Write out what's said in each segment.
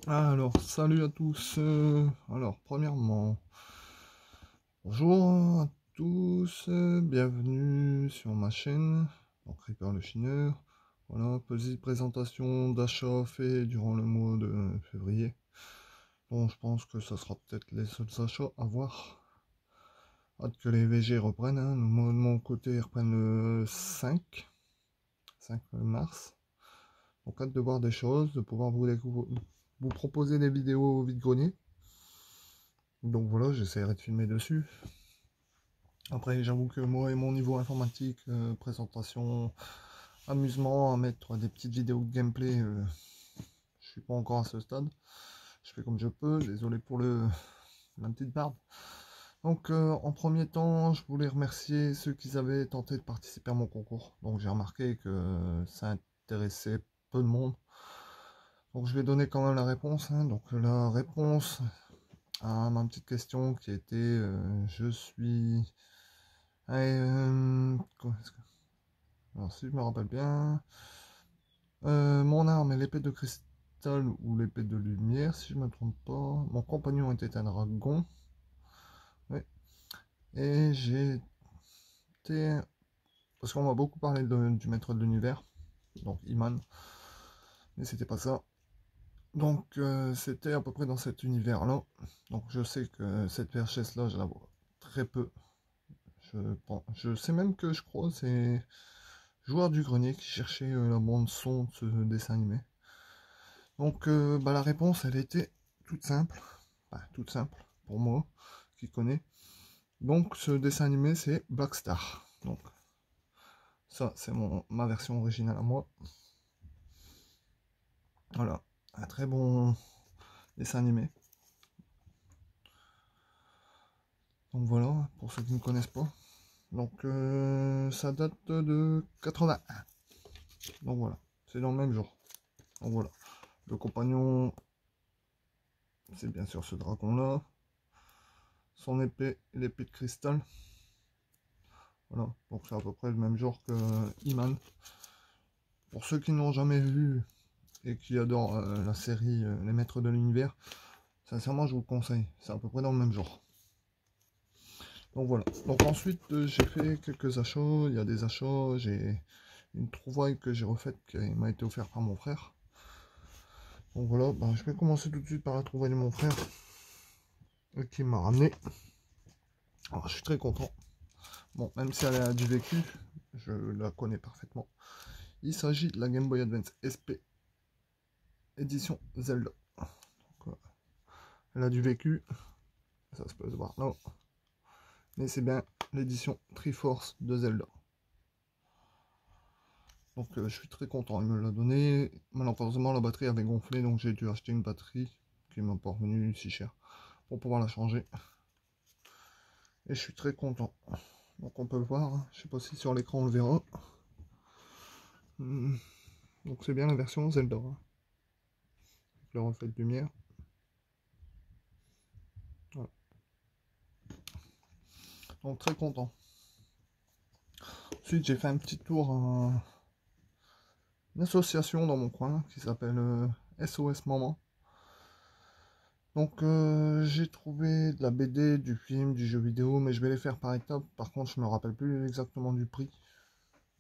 Alors, salut à tous. Alors, premièrement, bonjour à tous. Bienvenue sur ma chaîne, donc Reaper le Chineur. Voilà, petite présentation d'achats faits durant le mois de février. Bon, je pense que ça sera peut-être les seuls achats à voir. Hâte que les VG reprennent, hein. Moi, de mon côté, ils reprennent le 5 mars. Donc, hâte de voir des choses, de pouvoir vous proposer des vidéos vide-grenier. Donc voilà, j'essaierai de filmer dessus. Après, j'avoue que moi et mon niveau informatique, présentation, amusement, à mettre des petites vidéos de gameplay, je suis pas encore à ce stade. Je fais comme je peux, désolé pour la petite barbe. Donc en premier temps, je voulais remercier ceux qui avaient tenté de participer à mon concours. Donc j'ai remarqué que ça intéressait peu de monde. Donc je vais donner quand même la réponse, hein. Donc la réponse à ma petite question qui était je suis... Alors si je me rappelle bien, mon arme est l'épée de cristal ou l'épée de lumière, si je me trompe pas. Mon compagnon était un dragon. Oui. Et j'ai été... Parce qu'on m'a beaucoup parlé du maître de l'univers, donc Iman, mais c'était pas ça. Donc c'était à peu près dans cet univers-là. Donc je sais que cette VHS-là, je la vois très peu. Je sais même que je crois c'est Joueur du Grenier qui cherchait la bande son de ce dessin animé. Donc bah, la réponse elle était toute simple. Enfin, toute simple pour moi qui connais. Donc ce dessin animé c'est Black Star. Donc ça c'est ma version originale à moi. Voilà, un très bon dessin animé. Donc voilà, pour ceux qui ne connaissent pas. Donc ça date de 81. Donc voilà, c'est dans le même jour. Donc voilà, le compagnon, c'est bien sûr ce dragon là. Son épée, l'épée de cristal. Voilà, donc c'est à peu près le même genre que Iman. Pour ceux qui n'ont jamais vu et qui adorent la série Les Maîtres de l'Univers, sincèrement je vous le conseille, c'est à peu près dans le même genre. Donc voilà, donc ensuite j'ai fait quelques achats, il y a des achats, j'ai une trouvaille que j'ai refaite qui m'a été offerte par mon frère. Donc voilà, bah, je vais commencer tout de suite par la trouvaille de mon frère qui m'a ramené. Alors je suis très content. Bon, même si elle a du vécu, je la connais parfaitement. Il s'agit de la Game Boy Advance SP édition Zelda. Donc, elle a du vécu, ça se peut se voir là. Mais c'est bien l'édition Triforce de Zelda. Donc je suis très content, il me l'a donné. Malheureusement la batterie avait gonflé, donc j'ai dû acheter une batterie qui m'a pas revenu si cher pour pouvoir la changer. Et je suis très content. Donc on peut le voir, hein. Je sais pas si sur l'écran on le verra. Donc c'est bien la version Zelda, hein. Avec le reflet de lumière. Voilà. Donc très content. Ensuite j'ai fait un petit tour à une association dans mon coin qui s'appelle SOS Maman. Donc j'ai trouvé de la BD, du film, du jeu vidéo, mais je vais les faire par étapes. Par contre, je me rappelle plus exactement du prix.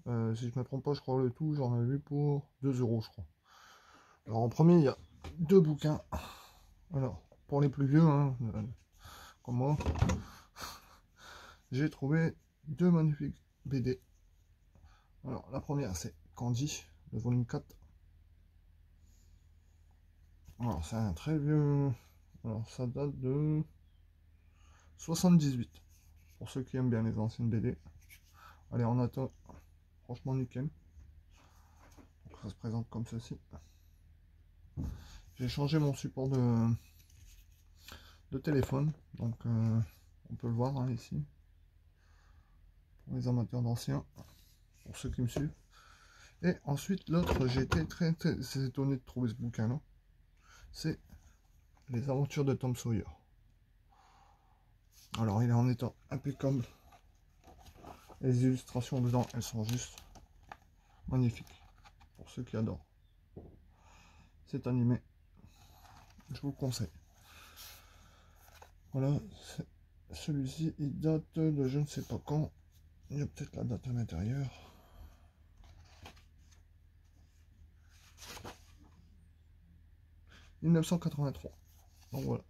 Si je me trompe pas, je crois le tout, j'en ai vu pour 2 euros, je crois. Alors en premier, il y a deux bouquins. Alors, pour les plus vieux, hein, comme moi, j'ai trouvé deux magnifiques BD. Alors la première, c'est Candy, le volume 4. Alors c'est un très vieux... Alors ça date de 78. Pour ceux qui aiment bien les anciennes BD. Allez, en attend, franchement nickel. Donc, ça se présente comme ceci. J'ai changé mon support de téléphone. Donc on peut le voir hein, ici. Pour les amateurs d'anciens. Pour ceux qui me suivent. Et ensuite l'autre, j'ai été très étonné de trouver ce bouquin là. C'est Les Aventures de Tom Sawyer. Alors il est en état impeccable. Les illustrations dedans, elles sont juste magnifiques. Pour ceux qui adorent cet animé. je vous conseille. Voilà, celui-ci il date de je ne sais pas quand. Il y a peut-être la date à l'intérieur. « 1983. Donc voilà,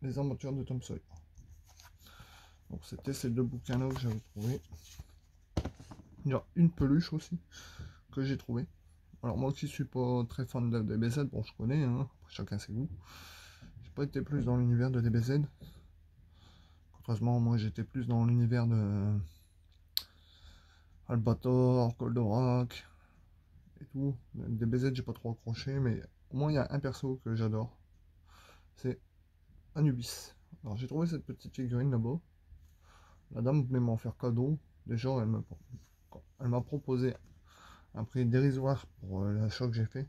les aventures de Tom Sawyer. Donc c'était ces deux bouquins-là que j'avais trouvé. Il y a une peluche aussi que j'ai trouvé. Alors moi qui suis pas très fan de DBZ, bon je connais, hein, chacun ses goûts. J'ai pas été plus dans l'univers de DBZ. Contrairement, moi j'étais plus dans l'univers de Albator, Goldorak et tout. DBZ j'ai pas trop accroché, mais au moins il y a un perso que j'adore. C'est Anubis. Alors j'ai trouvé cette petite figurine là-bas. La dame voulait m'en faire cadeau. Déjà elle m'a proposé un prix dérisoire pour l'achat que j'ai fait.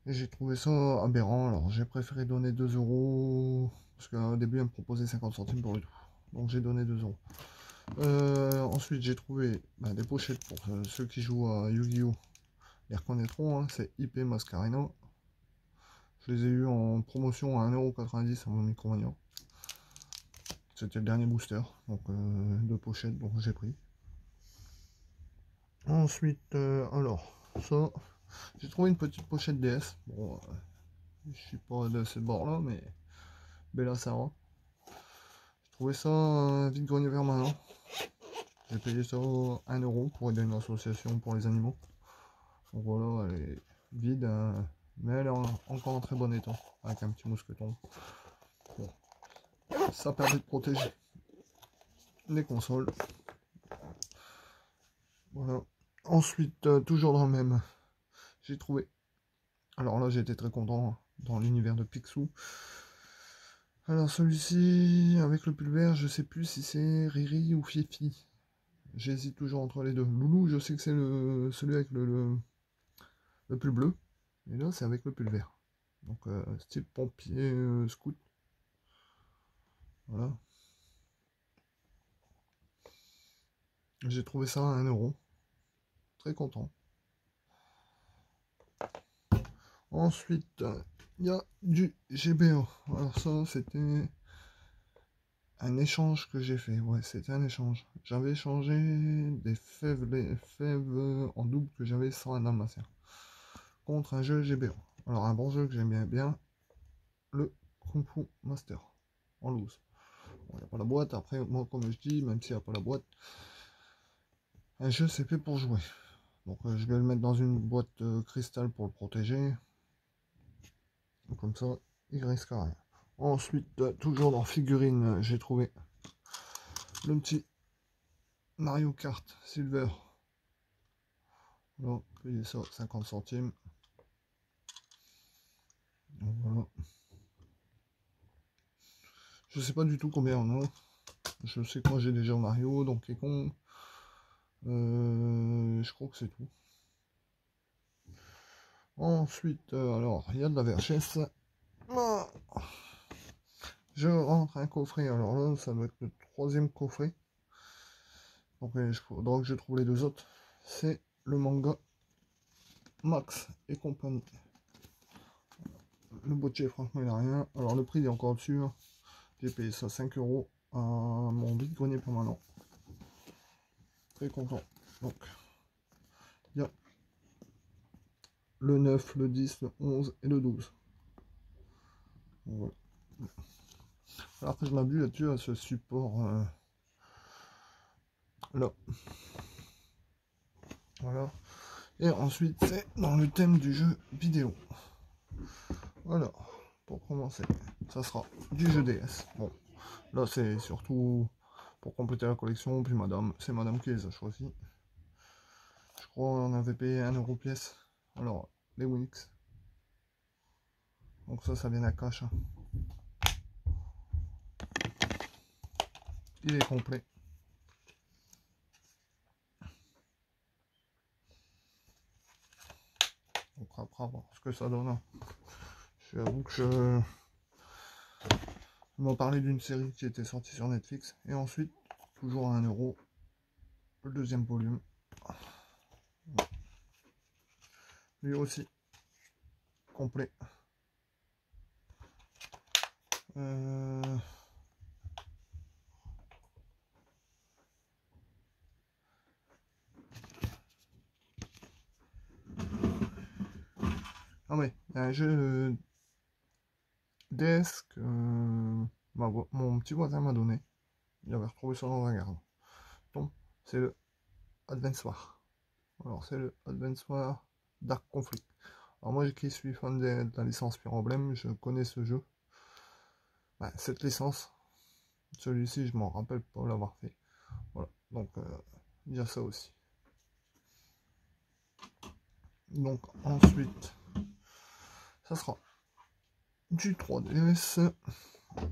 Et j'ai trouvé ça aberrant, alors j'ai préféré donner 2 euros, parce qu'au début elle me proposait 50 centimes pour le tout. Donc j'ai donné 2 euros. Ensuite j'ai trouvé des pochettes pour ceux qui jouent à Yu-Gi-Oh! Les reconnaîtront, hein, c'est IP Mascarino. Je les ai eu en promotion à 1,90€ à mon Micromania. C'était le dernier booster, donc 2 pochettes, donc j'ai pris. Ensuite, alors, ça, j'ai trouvé une petite pochette DS. Bon, je suis pas de ce bord là, mais Bella Sarah. J'ai trouvé ça vide-grenier permanent. J'ai payé ça 1 euro pour aider une association pour les animaux. Donc voilà, elle est vide, mais elle est encore en très bon état, avec un petit mousqueton. Bon. Ça permet de protéger les consoles. Voilà. Ensuite, toujours dans le même, j'ai trouvé. Alors là, j'ai été très content dans l'univers de Picsou. Alors celui-ci, avec le pulvère, je sais plus si c'est Riri ou Fifi. J'hésite toujours entre les deux. Loulou, je sais que c'est celui avec le pull bleu. Et là, c'est avec le pull vert. Donc, style pompier, scout. Voilà. J'ai trouvé ça à 1 euro. Très content. Ensuite, il y a du GBA. Alors ça, c'était un échange que j'ai fait. Ouais, c'était un échange. J'avais échangé des fèves en double que j'avais sans un Dalmatien contre un jeu GBA. Alors un bon jeu que j'aime bien, le Kung Fu Master en loose. Bon, il n'y a pas la boîte. Après, moi, comme je dis, même s'il n'y a pas la boîte, un jeu c'est fait pour jouer. Donc je vais le mettre dans une boîte cristal pour le protéger. Comme ça, il risque rien. Ensuite, toujours dans figurine, j'ai trouvé le petit Mario Kart Silver. Donc, payez ça 50 centimes. Donc, voilà. Je sais pas du tout combien on a. Je sais que moi j'ai déjà Mario, Donkey Kong. Je crois que c'est tout. Ensuite, alors, il y a de la VHS. Ah, je rentre un coffret. Alors là, ça doit être le 3e coffret. Donc, il faudra que je trouve les 2 autres. C'est le manga Max et compagnie. Le boîtier, franchement, il n'a rien. Alors, le prix il est encore dessus. Hein. J'ai payé ça 5 euros à mon vide-grenier permanent. Très content. Donc, il y a le 9, le 10, le 11 et le 12. Voilà. Alors que je m'abuse là-dessus à ce support là. Voilà. Et ensuite, c'est dans le thème du jeu vidéo. Voilà. Pour commencer, ça sera du jeu DS. Bon, là c'est surtout pour compléter la collection. Puis c'est madame qui les a choisis. Je crois qu'on avait payé 1 euro pièce. Alors, les Winx. Donc ça vient à cache. Hein. Il est complet. Donc après, voir ce que ça donne. Hein. J'avoue que je m'en parlais d'une série qui était sortie sur Netflix. Et ensuite, toujours à 1 euro, le 2e volume. Lui aussi, complet. Ah ouais, il y a un jeu DS que mon petit voisin m'a donné. Il avait retrouvé ça dans un garde. Donc, c'est le Advance War. Alors, c'est le Advance War Dark Conflict. Alors, moi qui suis fan de la licence Fire Emblem, je connais ce jeu. Bah, cette licence, celui-ci, je m'en rappelle pas l'avoir fait. Voilà, donc il y a ça aussi. Donc, ensuite, ça sera du 3DS.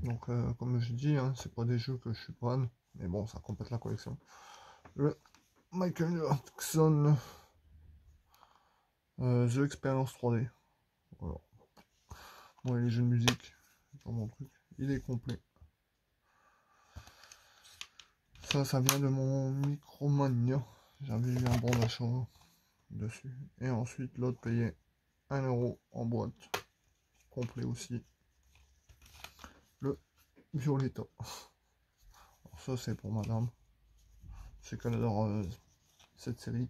Donc, comme je dis, hein, c'est pas des jeux que je suis fan, mais bon, ça complète la collection. Le Michael Jackson The Experience 3D. Voilà. Bon, et les jeux de musique, c'est pas mon truc. Il est complet. Ça vient de mon Micromania. J'avais eu un bon d'achat dessus. Et ensuite, l'autre payait 1 € en boîte. Complet aussi. Le Violetta. Alors ça, c'est pour madame. C'est qu'elle adore cette série.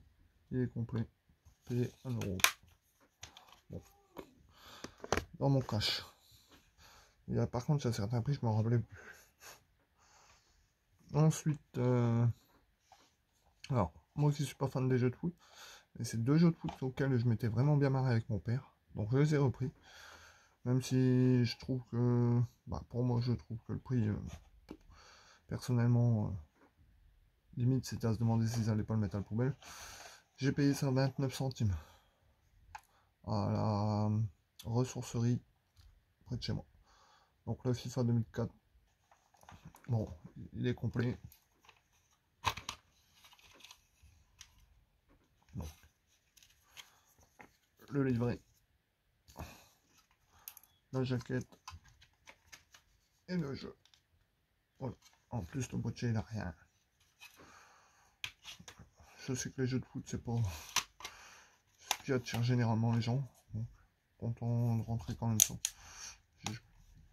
Il est complet. Payé 1 €. Bon. Dans mon cash. Et là, par contre, il y a certains prix, je me rappelais plus. Ensuite, alors, moi qui suis pas fan des jeux de foot, et c'est 2 jeux de foot auxquels je m'étais vraiment bien marré avec mon père. Donc je les ai repris. Même si je trouve que, bah, pour moi, je trouve que le prix, personnellement, limite, c'était à se demander s'ils allaient pas le mettre à la poubelle. J'ai payé ça 29 centimes à la ressourcerie près de chez moi. Donc le FIFA 2004, bon, il est complet. Donc, le livret, la jaquette et le jeu. Voilà. En plus, le boîtier, il n'a rien. Je sais que les jeux de foot, c'est pas ce qui attire généralement les gens. Donc, content de rentrer quand même ça.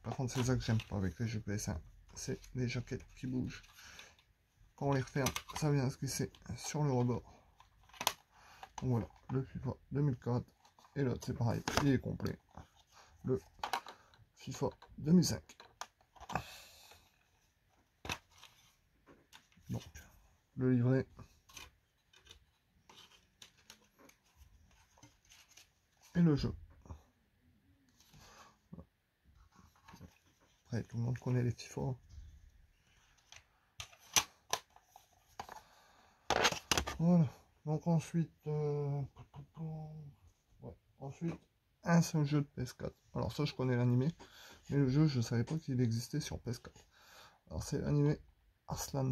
Par contre, c'est ça que j'aime pas avec les jeux PS1. C'est les jaquettes qui bougent. Quand on les referme, ça vient se glisser sur le rebord. Donc voilà, le FIFA 2004. Et l'autre, c'est pareil, il est complet. Le FIFA 2005. Donc, le livret. Et le jeu. Après, tout le monde connaît les FIFA. Voilà. Donc ensuite, ouais. Ensuite, un seul jeu de PS4. Alors ça, je connais l'animé, mais le jeu, je savais pas qu'il existait sur PS4. Alors c'est l'animé Arslan.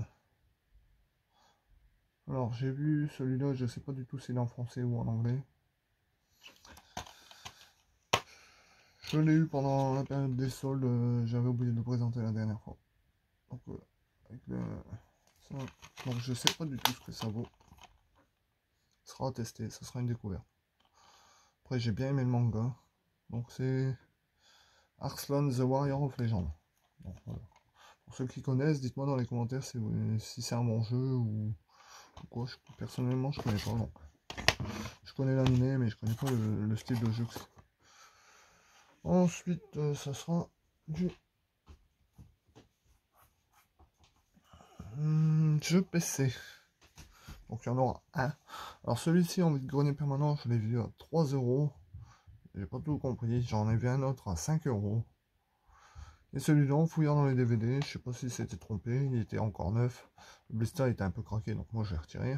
Alors j'ai vu celui-là, je sais pas du tout s'il est en français ou en anglais. Je l'ai eu pendant la période des soldes, j'avais oublié de le présenter la dernière fois. Donc avec ça. Donc je sais pas du tout ce que ça vaut. Ce sera à tester, ça sera une découverte. Après j'ai bien aimé le manga. Donc c'est Arslan The Warrior of Legend. Donc, voilà. Pour ceux qui connaissent, dites-moi dans les commentaires si c'est un bon jeu ou quoi. Personnellement, je connais pas. Non. Je connais l'anime, mais je connais pas le style de jeu que c'est. Ensuite, ça sera du jeu PC. Donc il y en aura un. Alors celui-ci en vide-grenier permanent, je l'ai vu à 3 €. J'ai pas tout compris. J'en ai vu un autre à 5 €. Et celui-là, en fouillant dans les DVD, je sais pas si c'était trompé, il était encore neuf. Le blister était un peu craqué, donc moi je l'ai retiré.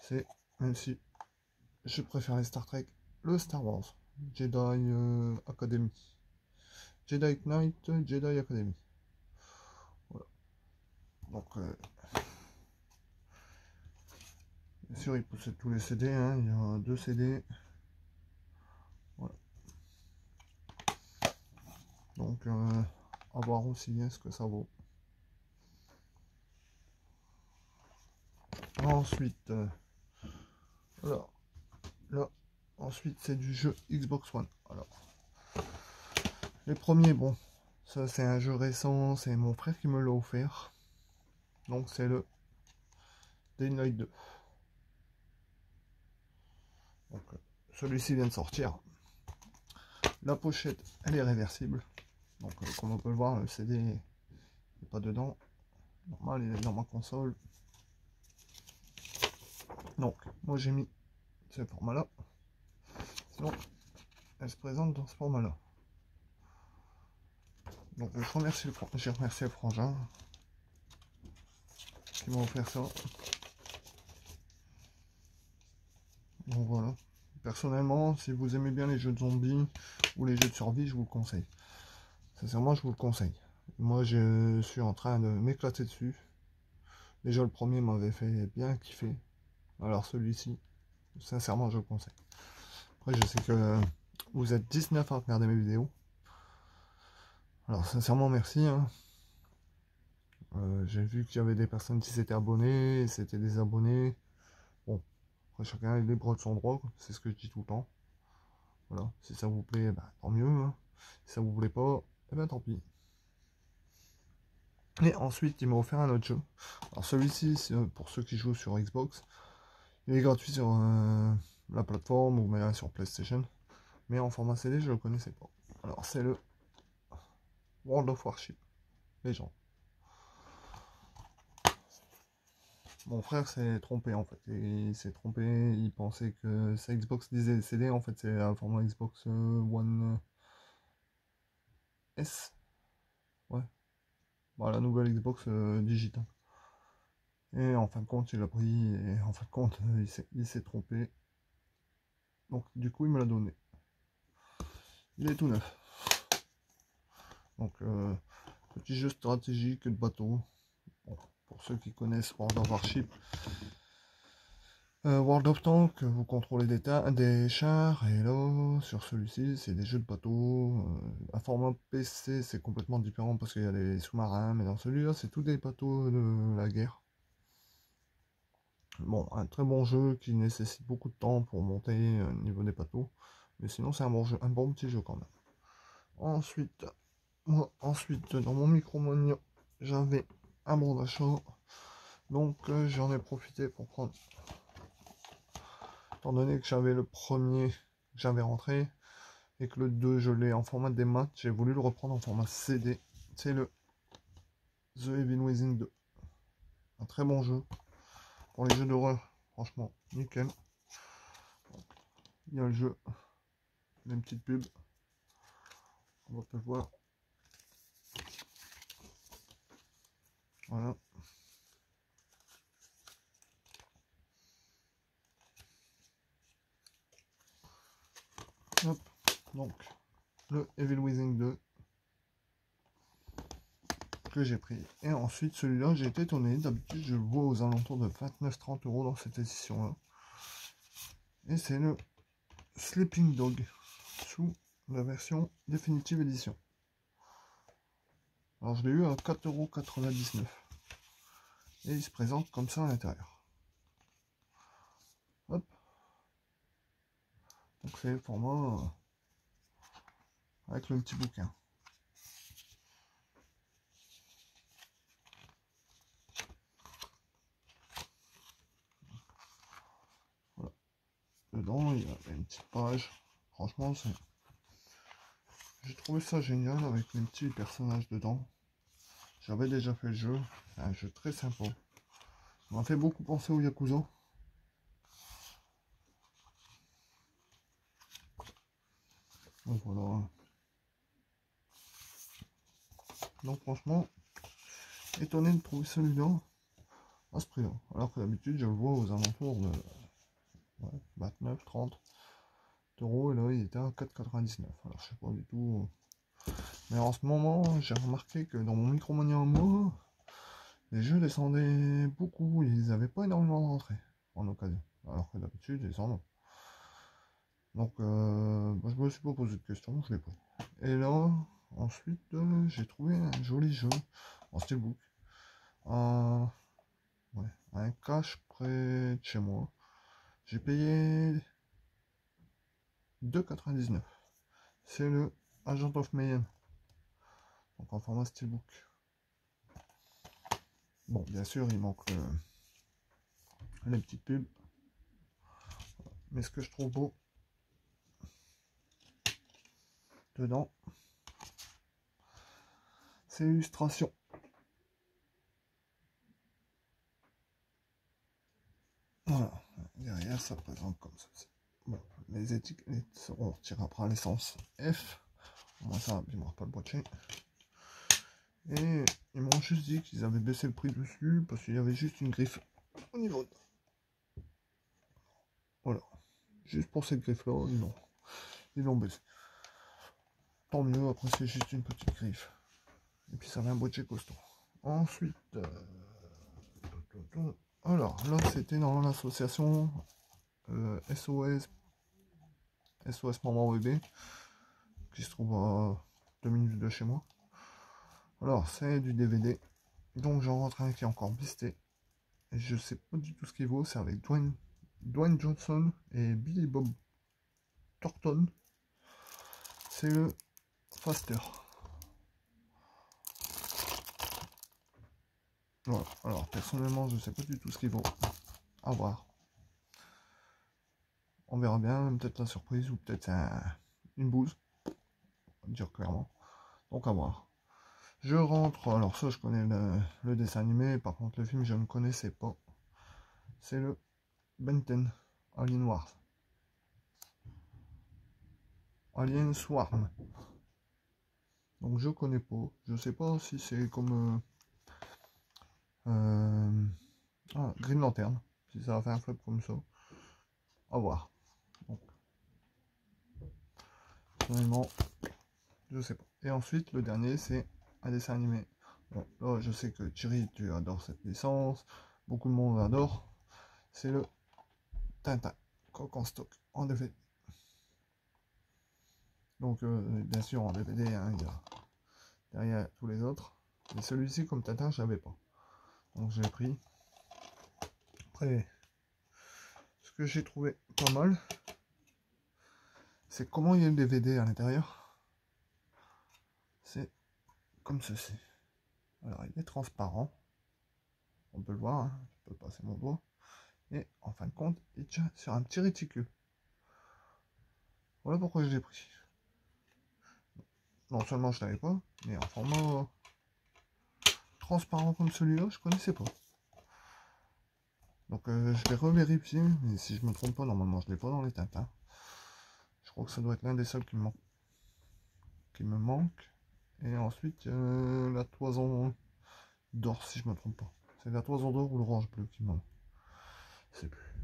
C'est, même si je préfère les Star Trek, le Star Wars Jedi Academy. Jedi Knight, Jedi Academy. Voilà. Donc, bien sûr, il possède tous les CD, hein. Il y a 2 CD. Voilà. Donc, à voir aussi ce que ça vaut. Ensuite, alors, là, ensuite, c'est du jeu Xbox One. Alors, les premiers, bon, Ça c'est un jeu récent, c'est mon frère qui me l'a offert. Donc c'est le Daylight 2. Donc celui-ci vient de sortir. La pochette elle est réversible. Donc comme on peut le voir, le CD n'est pas dedans. Normal, il est dans ma console. Donc moi j'ai mis ce format là. Sinon elle se présente dans ce format là. Donc j'ai remercié le frangin qui m'a offert ça. Donc voilà. Personnellement, si vous aimez bien les jeux de zombies ou les jeux de survie, je vous le conseille. Sincèrement, je vous le conseille. Moi, je suis en train de m'éclater dessus. Déjà, le premier m'avait fait bien kiffer. Alors celui-ci, sincèrement, je le conseille. Après, je sais que vous êtes 19 à regarder mes vidéos. Alors, sincèrement, merci. Hein. J'ai vu qu'il y avait des personnes qui s'étaient abonnées, c'était des abonnés. Bon, après, chacun est libre de son droit, c'est ce que je dis tout le temps. Voilà, si ça vous plaît, bah, tant mieux. Hein. Si ça vous plaît pas, eh ben tant pis. Et ensuite, il m'a offert un autre jeu. Alors celui-ci, pour ceux qui jouent sur Xbox, il est gratuit sur la plateforme ou même sur PlayStation. Mais en format CD, je ne le connaissais pas. Alors c'est le World of Warship. Les gens. Mon frère s'est trompé en fait. Il s'est trompé, il pensait que sa Xbox disait CD. En fait, c'est un format Xbox One S. Ouais. Bah, la nouvelle Xbox digitale. Et en fin de compte, il a pris. Et en fin de compte, il s'est trompé. Donc, du coup, il me l'a donné. Il est tout neuf. Donc, petit jeu stratégique de bateau. Bon, pour ceux qui connaissent World of Warship. World of Tank, vous contrôlez des chars, et là, sur celui-ci, c'est des jeux de bateau. Un format PC, c'est complètement différent parce qu'il y a des sous-marins, mais dans celui-là, c'est tous des bateaux de la guerre. Bon, un très bon jeu qui nécessite beaucoup de temps pour monter au niveau des bateaux, mais sinon, c'est un bon jeu, un bon petit jeu quand même. Ensuite, dans mon Micromania, j'avais un bon d'achat, donc j'en ai profité pour prendre. Étant donné que j'avais le premier, j'avais rentré, et que le 2, je l'ai en format des maths, j'ai voulu le reprendre en format CD. C'est le The Evil Within 2. Un très bon jeu. Pour les jeux d'horreur, franchement, nickel. Il y a le jeu, une petite pub. On va peut voir. Voilà. Hop. Donc, le Evil Within 2. Que j'ai pris. Et ensuite, celui-là, j'ai été étonné. D'habitude, je le vois aux alentours de 29-30 € dans cette édition-là. Et c'est le Sleeping Dog sous la version définitive édition. Alors, je l'ai eu à 4,99 €. Et il se présente comme ça à l'intérieur. Hop. Donc, c'est le format avec le petit bouquin. Voilà. Dedans, il y a une petite page. Franchement, j'ai trouvé ça génial avec les petits personnages dedans. J'avais déjà fait le jeu. C'est un jeu très sympa. Ça m'a fait beaucoup penser au Yakuza. Donc voilà. Donc franchement, étonné de trouver celui-là à ce prix-là. Alors que d'habitude, je le vois aux alentours de 29-30 € et là, il était à 4,99 €. Alors je sais pas du tout. Mais en ce moment, j'ai remarqué que dans mon Micromania en moi, les jeux descendaient beaucoup. Ils n'avaient pas énormément d'entrées en occasion. Alors que d'habitude, ils en ont. Donc, je me suis pas posé de questions, je l'ai pris. Et là, ensuite, j'ai trouvé un joli jeu en steelbook. Un cache près de chez moi. J'ai payé 2,99 €. C'est le Agent of Mayhem. Donc en format steelbook. Bon, bien sûr, il manque les petites pubs. Mais ce que je trouve beau dedans, c'est l'illustration. Voilà, derrière ça présente comme ceci. Bon, les étiquettes seront retirées après l'essence F. Moi ça n'abîmera pas le boîtier. Et ils m'ont juste dit qu'ils avaient baissé le prix dessus parce qu'il y avait juste une griffe au niveau de... Voilà. Juste pour cette griffe là, ils l'ont baissé. Tant mieux, après c'est juste une petite griffe. Et puis ça avait un boîtier costaud. Ensuite, alors là c'était dans l'association SOS Maman Bébé, qui se trouve à 2 minutes de chez moi. Alors c'est du DVD, donc j'en rentre un qui est encore bisté. Et je sais pas du tout ce qu'il vaut, c'est avec Dwayne Johnson et Billy Bob Thornton. C'est le Faster. Voilà. Alors personnellement je sais pas du tout ce qu'il vaut. À voir. On verra bien, peut-être la surprise ou peut-être une bouse. On va dire clairement. Donc à voir. Je rentre, alors ça je connais le dessin animé, par contre le film je ne connaissais pas. C'est le Ben 10, Alien Wars. Alien Swarm. Donc je connais pas. Je sais pas si c'est comme Green Lantern. Si ça va faire un flop comme ça. À voir. Donc, personnellement, je sais pas. Et ensuite le dernier c'est un dessin animé. Bon, là je sais que Thierry tu adores cette licence. Beaucoup de monde adore. C'est le Tintin. Coq en stock en DVD. Donc bien sûr en DVD, hein, il y a derrière tous les autres. Mais celui-ci comme Tintin je l'avais pas. Donc je l'ai pris. Après, ce que j'ai trouvé pas mal, c'est comment il y a le DVD à l'intérieur. C'est comme ceci. Alors il est transparent. On peut le voir, hein. Je peux passer mon doigt. Et en fin de compte, il tient sur un petit réticule. Voilà pourquoi je l'ai pris. Non seulement je l'avais pas, mais en format transparent comme celui-là, je connaissais pas. Donc je vais revérifier, mais si je me trompe pas, normalement je l'ai pas dans les Tintins. Je crois que ça doit être l'un des seuls qui me manque. Et ensuite la toison d'or, si je me trompe pas. C'est la toison d'or ou l'orange bleu qui me manque. Je sais plus.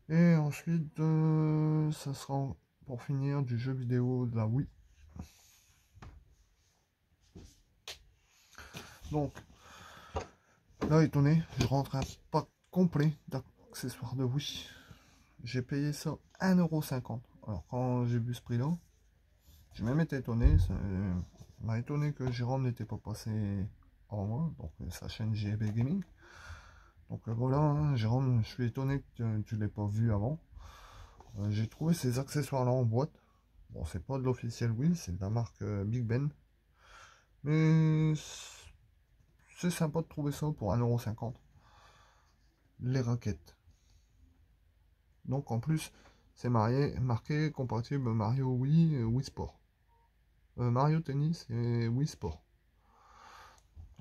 Et ensuite ça sera pour finir du jeu vidéo de la Wii. Donc là étonné, je rentre un pack complet d'accessoires de Wii. J'ai payé ça 1,50 €. Alors quand j'ai vu ce prix là, j'ai même été étonné. Ça m'a étonné que Jérôme n'était pas passé avant moi, donc sa chaîne JB Gaming. Donc voilà, hein, Jérôme, je suis étonné que tu ne l'aies pas vu avant. J'ai trouvé ces accessoires là en boîte. Bon, c'est pas de l'officiel Wii, c'est de la marque Big Ben. Mais c'est sympa de trouver ça pour 1,50 €. Les raquettes. Donc en plus, c'est marqué compatible Mario Wii, Wii Sport. Mario Tennis et Wii Sport.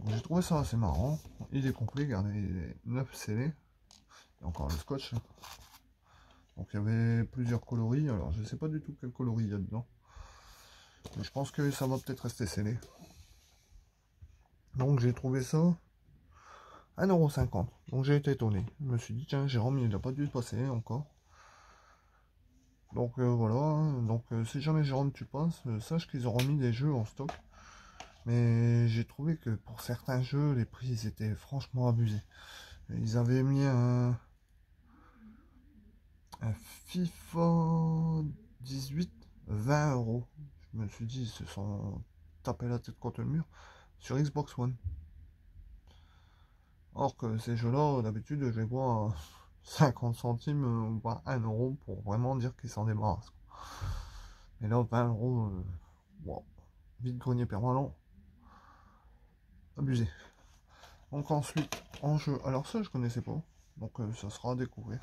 J'ai trouvé ça assez marrant. Il est complet, regardez, il est 9 scellés. Et encore le scotch. Donc il y avait plusieurs coloris. Alors je sais pas du tout quel coloris il y a dedans. Mais je pense que ça va peut-être rester scellé. Donc j'ai trouvé ça 1,50 €. Donc j'ai été étonné. Je me suis dit, tiens, Jérôme, il n'a pas dû passer encore. Donc voilà. Donc si jamais Jérôme tu passes, sache qu'ils ont remis des jeux en stock. Mais j'ai trouvé que pour certains jeux, les prix étaient franchement abusés. Ils avaient mis un FIFA 18, 20 €. Je me suis dit, ils se sont tapés la tête contre le mur sur Xbox One. Or que ces jeux-là, d'habitude, je les vois à 50 centimes ou pas 1 € pour vraiment dire qu'ils s'en débarrassent. Et là, 20 €, wow. Vide grenier permanent. abusé. Donc ensuite, en jeu, alors ça je connaissais pas, donc ça sera à découvrir.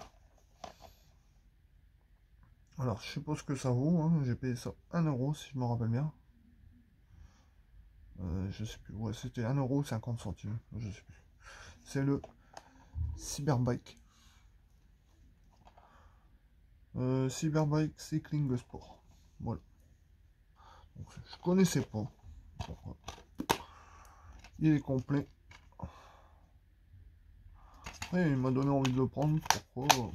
Alors je sais pas ce que ça vaut, hein. J'ai payé ça 1 € si je me rappelle bien. Je sais plus, ouais c'était 1,50 €, je sais plus. C'est le Cyberbike. Cyberbike Cycling Sport. Voilà. Donc, je connaissais pas. Bon, il est complet. Après, il m'a donné envie de le prendre. Pourquoi?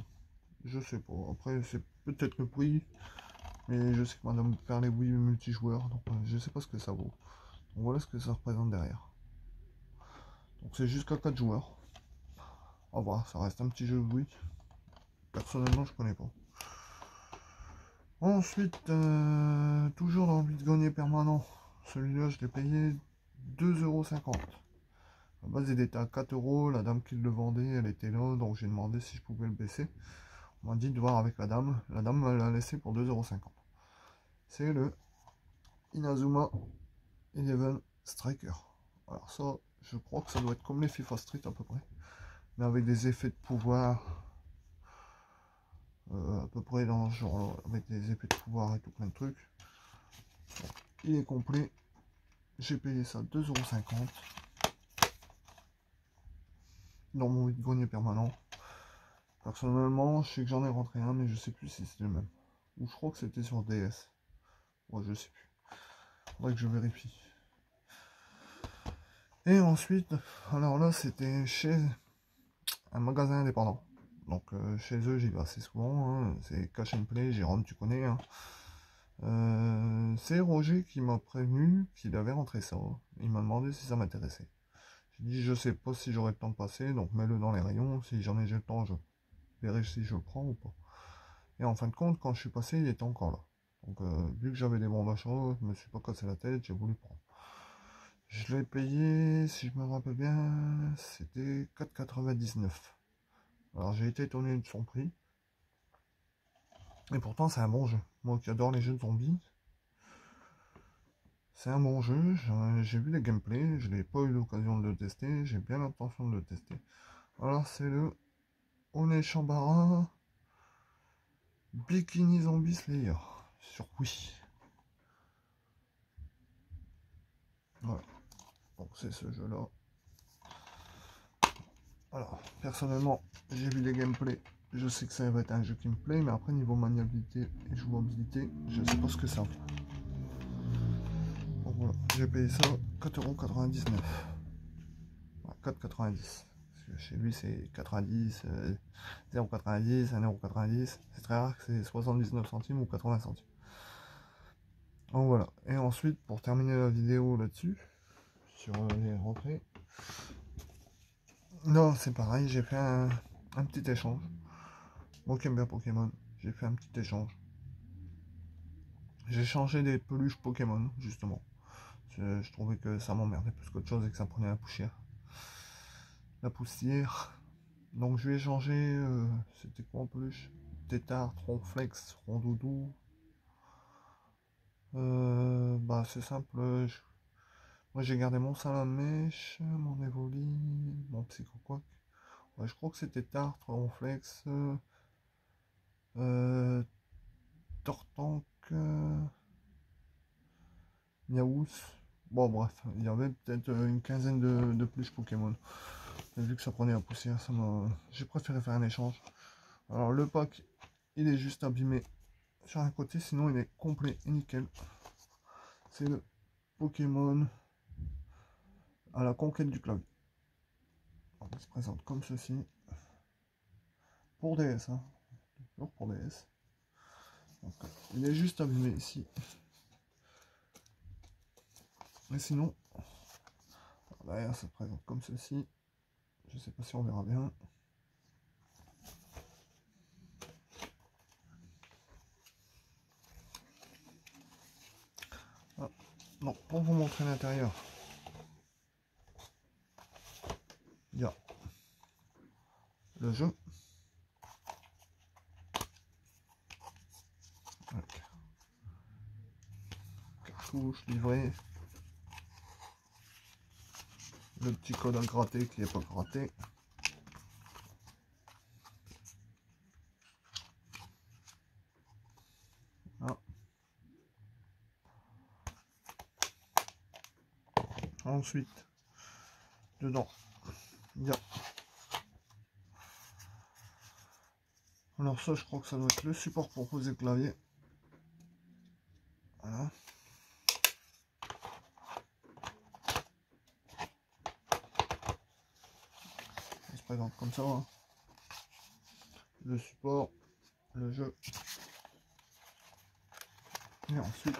Je sais pas. Après, c'est peut-être le prix. Mais je sais que madame perd les bouilles multijoueurs. Donc, je sais pas ce que ça vaut. Donc, voilà ce que ça représente derrière. Donc, c'est jusqu'à 4 joueurs. Au revoir, ça reste un petit jeu de Wii. Personnellement, je connais pas. Ensuite, toujours dans le vide-grenier permanent. Celui-là, je l'ai payé 2,50 €. À base, il était à 4 €. La dame qui le vendait, elle était là. Donc, j'ai demandé si je pouvais le baisser. On m'a dit de voir avec la dame. La dame me l'a laissé pour 2,50 €. C'est le Inazuma Eleven Striker. Alors, ça, je crois que ça doit être comme les FIFA Street à peu près. Mais avec des effets de pouvoir. À peu près dans ce genre là, avec des effets de pouvoir et tout plein de trucs. Bon, il est complet. J'ai payé ça 2,50 € dans mon vide-grenier permanent. Personnellement, je sais que j'en ai rentré un, mais je sais plus si c'était le même. Ou je crois que c'était sur DS. Ouais, je sais plus. Faudrait que je vérifie. Et ensuite, alors là, c'était chez un magasin indépendant. Donc chez eux, j'y vais assez souvent. Hein. C'est Cash and Play, Jérôme, tu connais. Hein. C'est Roger qui m'a prévenu qu'il avait rentré ça. Il m'a demandé si ça m'intéressait. J'ai dit je sais pas si j'aurai le temps de passer, donc mets-le dans les rayons. Si j'en ai le temps, je verrai si je le prends ou pas. Et en fin de compte, quand je suis passé, il était encore là. Donc vu que j'avais des bons d'achat, je me suis pas cassé la tête, j'ai voulu prendre. Je l'ai payé, si je me rappelle bien, c'était 4,99 €. Alors j'ai été étonné de son prix. Et pourtant c'est un bon jeu. Moi qui adore les jeux de zombies. C'est un bon jeu, j'ai vu les gameplays, je n'ai pas eu l'occasion de le tester, j'ai bien l'intention de le tester. Alors c'est le Oneshambara Bikini Zombie Slayer sur Wii. Voilà, donc c'est ce jeu là. Alors personnellement j'ai vu les gameplays, je sais que ça va être un jeu qui me plaît, mais après niveau maniabilité et jouabilité, je sais pas ce que ça vaut. Donc voilà, j'ai payé ça 4,99 €. Ouais, 4,90 €. Chez lui c'est 90, 0,90, 1,90 €. C'est très rare que c'est 79 centimes ou 80 centimes. Donc voilà. Et ensuite, pour terminer la vidéo là-dessus, sur les rentrées, non, c'est pareil, j'ai fait un petit échange. Moi qui aime bien Pokémon, j'ai fait un petit échange. J'ai changé des peluches Pokémon, justement. Je trouvais que ça m'emmerdait plus qu'autre chose et que ça prenait la poussière. Donc je lui ai changé, c'était quoi en peluche? Tétard, Tronflex, Rondoudou. Bah c'est simple. Moi j'ai gardé mon Salamèche, mon Evoli, mon Psychoquack. Ouais, je crois que c'était Tarte, Ronflex, Tortank, Miaous. Bon bref, il y avait peut-être une quinzaine de plus Pokémon. Et vu que ça prenait la poussière, j'ai préféré faire un échange. Alors le pack, il est juste abîmé sur un côté, sinon il est complet et nickel. C'est le Pokémon à la conquête du clavier. Alors, il se présente comme ceci. Pour DS, hein. Toujours pour DS. Donc, il est juste abîmé ici. Mais sinon, derrière ça se présente comme ceci. Je sais pas si on verra bien. Ah, non, pour vous montrer l'intérieur, il y a le jeu. Avec cartouche, livret. le petit code à gratter qui n'est pas gratté. Voilà. Ensuite, dedans, il y a... Alors ça, je crois que ça doit être le support pour poser le clavier. Voilà. Il se présente comme ça. Hein. Le support, le jeu. Et ensuite,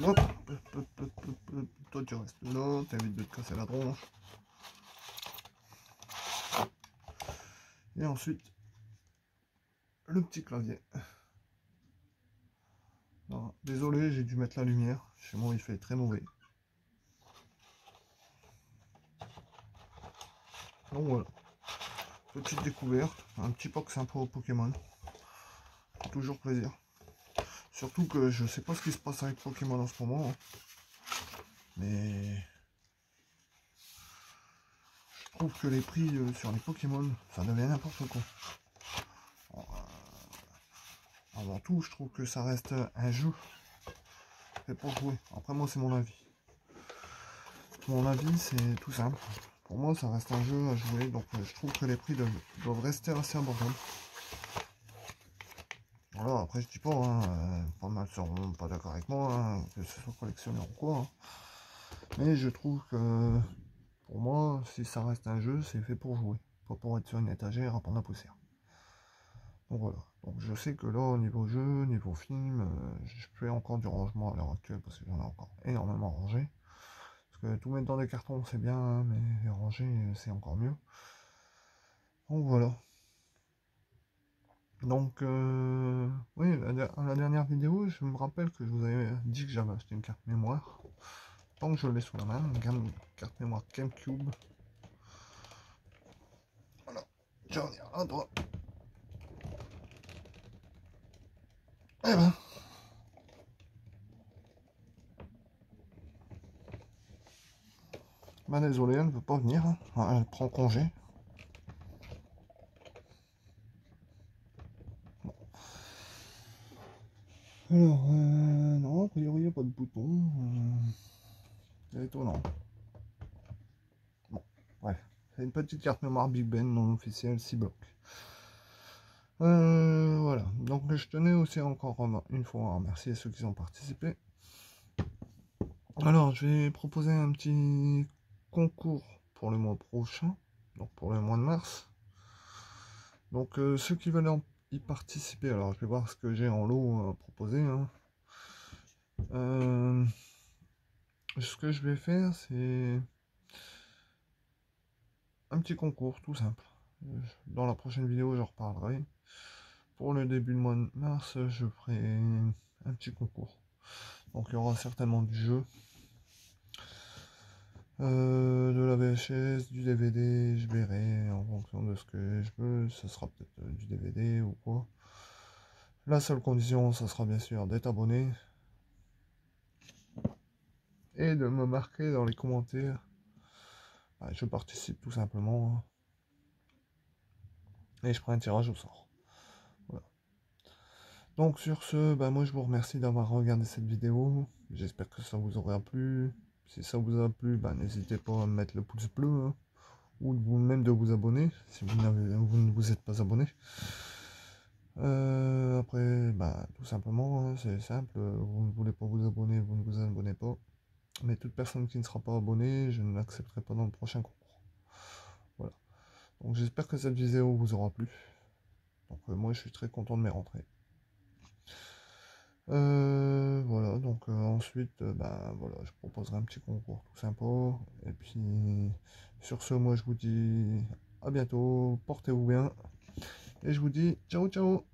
hop, toi tu restes là, t'évites de te casser la tronche. Et ensuite, le petit clavier. Non, désolé, j'ai dû mettre la lumière. Chez moi, il fait très mauvais. Donc voilà. Petite découverte. Un petit pack sympa au Pokémon. Toujours plaisir. Surtout que je sais pas ce qui se passe avec Pokémon en ce moment. Hein. Mais je trouve que les prix sur les Pokémon, ça devient n'importe quoi. Avant tout, je trouve que ça reste un jeu fait pour jouer. Après moi, c'est mon avis. Mon avis, c'est tout simple. Pour moi, ça reste un jeu à jouer. Donc je trouve que les prix doivent rester assez abordables. Voilà, après je dis pas, hein, pas mal seront pas d'accord avec moi, hein, que ce soit collectionneur ou quoi. Hein. Mais je trouve que pour moi, si ça reste un jeu, c'est fait pour jouer. Pas pour être sur une étagère à prendre la poussière. Donc voilà. Donc je sais que là, au niveau jeu, niveau film, je fais encore du rangement à l'heure actuelle parce que j'en ai encore énormément rangé. Parce que tout mettre dans des cartons, c'est bien, hein, mais les ranger, c'est encore mieux. Donc voilà. Donc, oui, la dernière vidéo, je me rappelle que je vous avais dit que j'avais acheté une carte mémoire. Tant que je l'ai sous la main, une carte mémoire GameCube. Voilà, je reviens à droite. Eh ben. Ben désolé, elle ne veut pas venir. Hein. Elle prend congé. Bon. Alors, non, a priori, il n'y a pas de bouton. C'est étonnant. Bon, bref. C'est une petite carte mémoire Big Ben non officielle, 6 blocs. Voilà, donc je tenais aussi encore une fois à remercier ceux qui ont participé. Alors, je vais proposer un petit concours pour le mois prochain, donc pour le mois de mars. Donc, ceux qui veulent y participer, alors je vais voir ce que j'ai en lot à proposer. Hein. Ce que je vais faire, c'est un petit concours tout simple. Dans la prochaine vidéo, j'en reparlerai. Pour le début du mois de mars, je ferai un petit concours. Donc, il y aura certainement du jeu. De la VHS, du DVD, je verrai en fonction de ce que je veux, ce sera peut-être du DVD ou quoi. La seule condition, ça sera bien sûr d'être abonné et de me marquer dans les commentaires. Bah, je participe tout simplement et je prends un tirage au sort. Voilà. Donc sur ce, bah, moi je vous remercie d'avoir regardé cette vidéo. J'espère que ça vous aura plu. Si ça vous a plu, bah, n'hésitez pas à mettre le pouce bleu. Hein. Ou même de vous abonner si vous ne vous êtes pas abonné. Après, bah, tout simplement, hein, c'est simple, vous ne voulez pas vous abonner, vous ne vous abonnez pas. Mais toute personne qui ne sera pas abonnée, je ne l'accepterai pas dans le prochain concours. Voilà. Donc j'espère que cette vidéo vous aura plu. Donc moi je suis très content de mes rentrées. Voilà, donc ensuite, bah, voilà, je proposerai un petit concours tout sympa. Et puis sur ce, moi je vous dis à bientôt, portez-vous bien. Et je vous dis ciao ciao.